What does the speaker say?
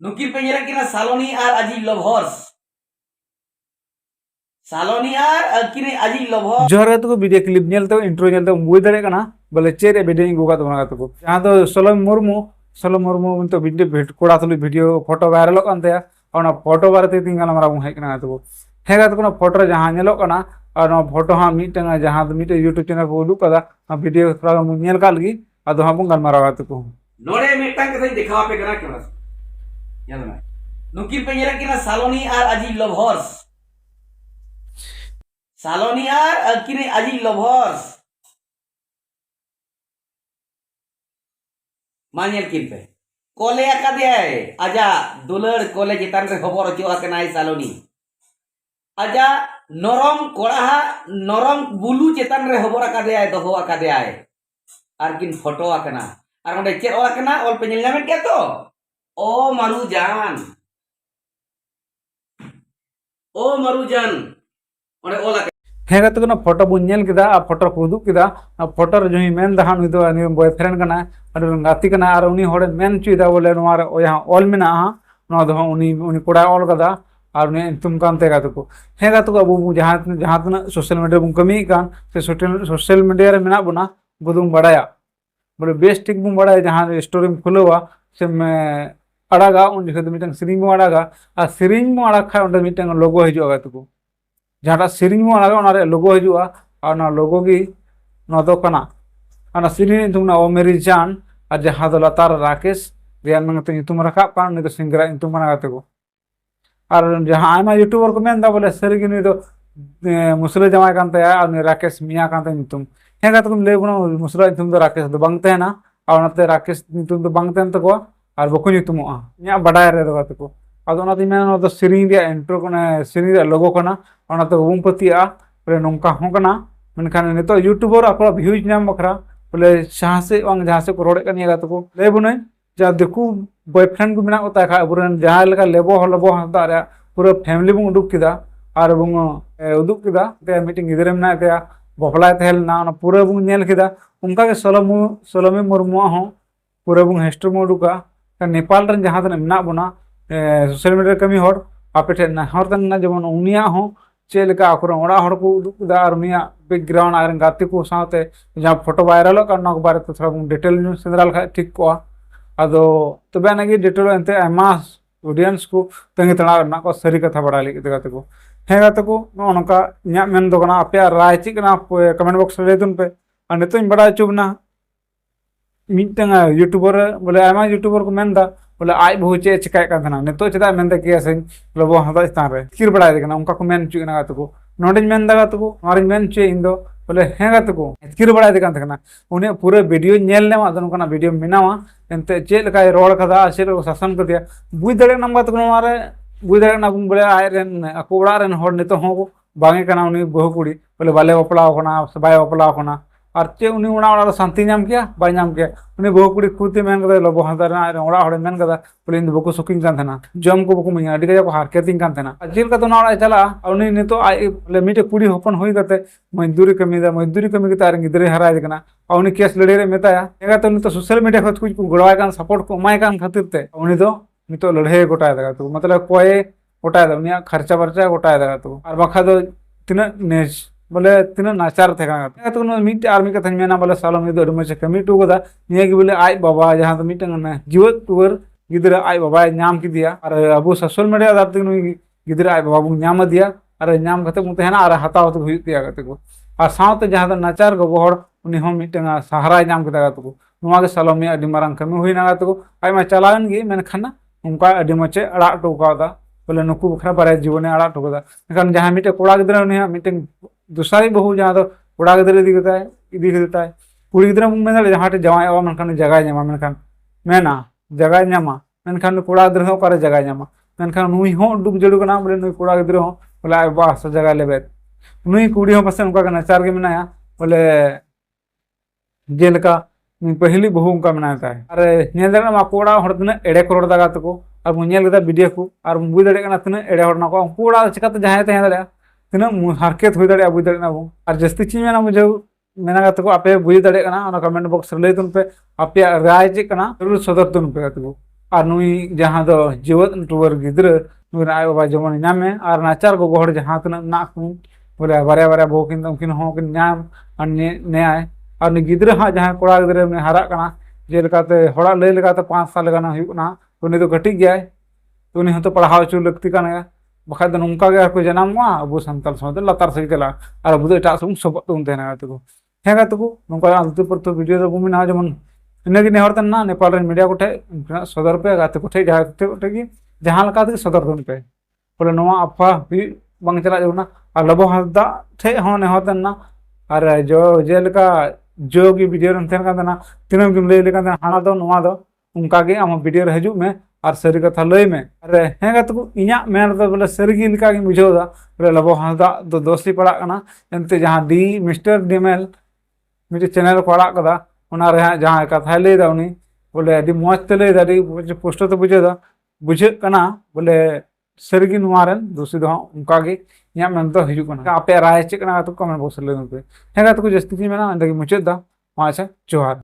नुकिन पे ñela kina Saloni ar Aji Lovers. Saloni ar kini Aji Lovers. जोहर तो video clip नेलते intro नेलते बुझ दाड़े कना बोले चेर वीडियो गुगा तबना तो जहां तो सलोम मुर्मू तो वीडियो कोड़ा तुली वीडियो फोटो वायरल कानते और फोटो बारे तिंगाल मारा हेक कना तो हेगा तो फोटो जहां नेलो कना और फोटो हाँ मीटे जहां मीटे यूट्यूब चैनल को उदुक कदा वीडियो थोड़ा नेल का लगी अदो हाँ बन मारा तो नोड़े मिटन कथा दिखावा पे कना केना याद ना नुकिन पे ñela kina Saloni ar Aji Lovers. Saloni ar kini Aji Lovers. मानियल किन पे कोले आकादे आजा दुलड़ कोले चितान रे खबर हचो आकनाय सालोनी आजा नरम कोड़ा नरम बुलू चितान रे खबर आकादे दोहो आकादे आर किन फोटो आकना आर ओंडे चेद ओल आकना ओल पे नेल नामेट के तो ओ मारुजान ओंडे ओल हेगा तो फोटो बन नेल किदा फोटो को उदुक किदा फोटो रे जोही मेन दहा नुई दो बॉयफ्रेंड कना और गाती कना और उनी होड़े मेन चुदा बोले नोआर यहाँ ऑल मेना नो दो उनी उनी कोड़ा ऑल कदा और उनी तुम कानते का तो हेगा तो अब जहां जहां तना सोशल मीडिया बुन कमी कान से सोशल मीडिया रे मेना बुना बुदुम बड़ाया बोले बेस्ट ठीक बुन बड़ाया जहां स्टोरी में खुलवा से मैं अड़ागा उन जगह तो मीटिंग सीरिंग में अड़ागा और सीरिंग में अड़ा खा उन मीटिंग लोगो हिजुआ तो जहाँ सीरिंग में अड़ा लोगो हिजुआ और लोगो की दो कना सीरिंग तुमना ओ मेरी जान और जहाँ दो लतार राकेश रियान मंगते तुम रखा पान नहीं तो सिंगरा तुम बना को और जहाँ आयमा यूट्यूबर को मेन बोले सरी नहीं तो मुसले जमाय कानते और राकेश मिया कानते तुम हेगा तुम ले बुना मुसले तुम तो राकेश दो बंगते ना और नते राकेश तुम तो बंगते तको और बको तुमोआ इना बड़ाय रे दो तको अदो मेन सीरिंग इंट्रो सीरिंग लोगो कना बूम पतिया बोले नौका हों कना मेनखान नितो यूट्यूबर ako व्यूज नाम बखरा बोले जहाँ से को रोड़े कनिया तको ले बुने जा देखू बॉयफ्रेंड को मेना होता है अब जहाँ लेका लेबो हता रे पूरा फैमिली बुन उदुक किदा और बुन उदुक किदा ते मीटिंग गिदरे मेना ते बपलाय तहेलना पूरा बुन नेल किदा उनका के सलोमी मुर्मू हो पूरा बुन हिस्ट्री में उदुका नेपाल रन जहाँ तने मेना बुना सोशल मीडिया कमी हर आपे ठे नहर तन जेमन उनिया हो चेलका आकुर ओड़ा हर को उदुकदा और उनिया बैकग्राउंड आर गाते को साथे जहाँ फोटो वायरल करना के बारे तो थोड़ा डिटेल न्यूज सेंद्राल खा ठीक को अदो तबे नगी डिटेल एंते आमा ऑडियंस को तंगी तणा ना को सरी कथा बड़ा लगी गाते को हे गाते को नोनका न्या मेन दो कना आपे राय ची कना कमेंट बॉक्स रे तुन पे और नितो बड़ा चुबना मिटंग यूट्यूबर बोले आमा यूट्यूबर को मेन दा बोले आई बहु चे चिकाय का था नितो चदा मेन के से लोबो हता स्थान रे किर बड़ा देखना उनका को मेन चुना गाते को नोडिन मेन दा गाते को मारिन मेन चे इंदो बोले हे गाते को किर बड़ा देखा था उन्हें पूरे वीडियो नेल ने अदन कना वीडियो मिनावा एंते चे लका रोड कदा से शासन कर दिया बुझ दड़े नम गाते को मारे बुझ दड़े ना बोले आय रेन अको उड़ा रेन होड़ नितो हो बांगे कना उनी बहु कुड़ी बोले बाले बपलाव कना बाय बपलाव कना और चे उनी उड़ा शांति नाम किया बाय नाम किया उनी बहु कुड़ी खुदे मेन कदा लोबो हता उड़ा होड़े मेन कदा बोले इन बको सुकिंग कान थाना जम को बको मिया अडिगा को हारकेटिंग कान थाना जेल का तो ना चला उनी नितो आय बोले मीटे कुड़ी होपन होई करते मजदूरी कमी के तार गिदरे हराय देकना और उनी केस लड़े रे मेताया एगा तो नितो सोशल मीडिया खत कुछ गड़वाय कान सपोर्ट को माय कान खातिर ते उनी तो नितो लड़े गोटाय देगा तो मतलब कोई गोटाय दे उनी खर्चा बर्चा गोटाय देगा तो और बखा दो तिना नेज बोले तीना नाचार थे तो मीटे आर्मी कथा मेना बोले सालोमी दो मचे कमी टूकदा निया कि बोले आई बाबा जहाँ तो मीटे जीवत टूर गिदरा आई बाबा नाम की दिया और अब सोशल मीडिया आधार तक गिदरा आई बाबा नाम दिया और नाम कते मुते है ना और हताव तो हुई गते को और साथ जहाँ तो नाचार गो हड़ उनी हम मीटे सहारा नाम के गते को नुआ के सालोमी अडी मारंग कमी हुई ना गते को आई चलावन गे मेनखान उनका अडी मचे अड़ा टोका बोले नुकु बखरा बारे जीवन अड़ा टोका एखान जहाँ मीटे कोड़ा गिदरा उनी मीटे दूसरी बहु जहाँ तो कोड़ा गिदरे इदी देता है कुड़ी गिदरा मेन जहाँ जवाय मनखान जगह नामा मेनखान मेना जगह नामा मेनखान कोड़ा गिदरा ओकारे जगह नामा मेनखान नुई हो डुब जड़ू कना बोले नुई कोड़ा गिदरा हो बोले आय बास जगह लेबे नुई कुड़ी हो पासे उनका नचार के मेनाया बोले जेलका पहली बहु उनका मेनाता है और नेल दे मा कोड़ा हड़ तना एड़े को रोड़ा तको और मुझे वीडियो को और बुझ दड़े तना एड़े हड़ ना को कोड़ा चिकाते जहाँ तहे दड़े तना हारकेत हुई दाड़े बुझ दाड़े बो और जस्ती चीज मेना मुझे मेना को आपे बुझ दाड़े कमेंट बॉक्स रे तुन पे आपे राय चे कना जरूर सदर तुन पे को और नुई जहाँ दो जीवन टूर गिद्र नुई आय बाबा जमन नामे और नाचार गो हर जहाँ तना ना बोले बारे बारे बो किन उनकिन हो किन नाम और ने आय और नी गिद्र हाँ जहाँ कोड़ा गिद्र ने हारा कना जेलकाते हड़ा लय लगाते 5 साल गाना हुयुना तो उनी तो कटिक गया तो उनी तो पढ़ाव चो लगती काना बखा दो नोंका गे को जनामवा अब संताल समाज लातार से चला और अब एटा सुम सब तुम तेना तको हेगा तको नोंका आलतु पर तो वीडियो तो बुमिना जमन इनगे नेहरतन ना नेपाल रे मीडिया कोठे सदर पे गाते कोठे जहाँ जहाँ लगा ते सदर दोन पे बोले नोआ अफा भी बंग चला जोना और लबो हदा ठे हो नेहरतन ना और जो जेलका जो की वीडियो रन तेन काना तिनम किम ले लेका हाना दो नोआ दो उनका गे आम वीडियो रे हजू में और सारी कथा लय में अरे हेगा तको इना मेन दो बोले सरगी लिका की बुझोदा बोले लबो हदा दो दोस्ती पड़ा कना एनते जहाँ डी मिस्टर डिमेल मिटे चैनल को अड़ा कदा उना रे जहाँ कथा लय दा उनी बोले अडी मौज ते लय दा अडी पोस्टर तो बुझे कना बोले सरगी नुआरन दूसरी दो उनका गे इना मेन दो हजू कना आपे राय चेक कना तो कमेंट बॉक्स ले पे हेगा तको जस्ती की मेना अंदर की मुचे दा वहां से जोहार।